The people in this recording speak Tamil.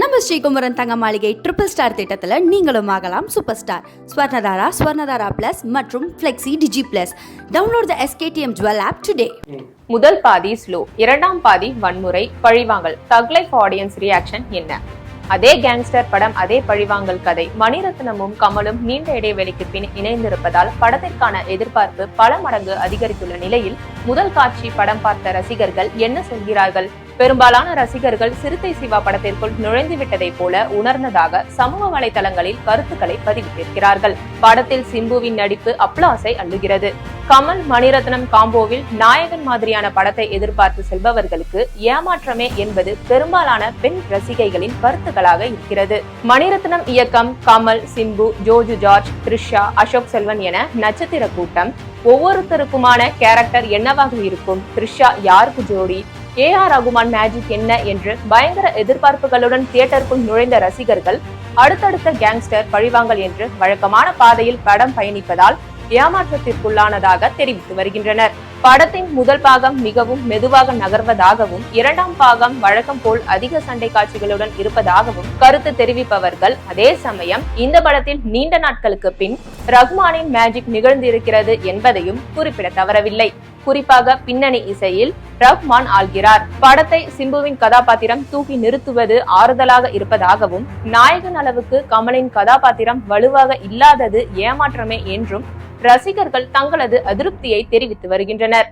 நம்ம ஸ்ரீகுமரன் தங்க மாளிகை ட்ரிபிள் ஸ்டார் திட்டத்தில் நீங்களும் ஆகலாம் சூப்பர் ஸ்டார். ஸ்வர்ணதாரா பிளஸ் மற்றும் flexi digi plus. Download the SKTM Jewel app today. முதல் பாதி ஸ்லோ, இரண்டாம் பாதி வன்முறை, பழிவாங்கல். தக் லைஃப் ஆடியன்ஸ் ரியாக்ஷன் என்ன? அதே கேங்ஸ்டர் படம், அதே பழிவாங்கல் கதை. மணிரத்னமும் கமலும் நீண்ட இடைவெளிக்கு பின் இணைந்திருப்பதால் படத்திற்கான எதிர்பார்ப்பு பல மடங்கு அதிகரித்துள்ள நிலையில் முதல் காட்சி படம் பார்த்த ரசிகர்கள் என்ன சொல்கிறார்கள்? பெரும்பாலான ரசிகர்கள் சிறுத்தை சிவா படத்திற்குள் நுழைந்து விட்டதை போல உணர்ந்ததாக சமூக வலைதளங்களில் கருத்துக்களை பதிவிட்டிருக்கிறார்கள். படத்தில் சிம்புவின் நடிப்பு அப்ளாஸை அள்ளுகிறது. கமல் மணிரத்னம் காம்போவில் நாயகன் மாதிரியான படத்தை எதிர்பார்த்து செல்பவர்களுக்கு ஏமாற்றமே என்பது பெரும்பாலான பெண் ரசிகைகளின் கருத்துக்களாக இருக்கிறது. மணிரத்னம் இயக்கம், கமல், சிம்பு, ஜோஜு ஜார்ஜ், த்ரிஷா, அசோக் செல்வன் என நட்சத்திர கூட்டம். ஒவ்வொருத்தருக்குமான கேரக்டர் என்னவாக இருக்கும்? த்ரிஷா யாருக்கு ஜோடி? AR ரகுமான் மேஜிக் என்ன என்று பயங்கர எதிர்பார்ப்புகளுடன் தியேட்டருக்குள் நுழைந்த ரசிகர்கள் அடுத்தடுத்த கேங்ஸ்டர் பழிவாங்கல் என்று வழக்கமான பாதையில் படம் பயணிப்பதால் ஏமாற்றத்திற்குள்ளானதாக தெரிவித்து வருகின்றனர். படத்தின் முதல் பாகம் மிகவும் மெதுவாக நகர்வதாகவும், இரண்டாம் பாகம் வழக்கம் போல் அதிக சண்டை காட்சிகளுடன் இருப்பதாகவும் கருத்து தெரிவிப்பவர்கள், அதே சமயம் இந்த படத்தில் நீண்ட நாட்களுக்கு பின் ரகுமானின் மேஜிக் நிகழ்ந்திருக்கிறது என்பதையும் குறிப்பிட தவறவில்லை. குறிப்பாக பின்னணி இசையில் ரஹ்மான் ஆள்கிறார். படத்தை சிம்புவின் கதாபாத்திரம் தூக்கி நிறுத்துவது ஆறுதலாக இருப்பதாகவும், நாயகன் அளவுக்கு கமலின் கதாபாத்திரம் வலுவாக இல்லாதது ஏமாற்றமே என்றும் ரசிகர்கள் தங்களது அதிருப்தியை தெரிவித்து வருகின்றனர்.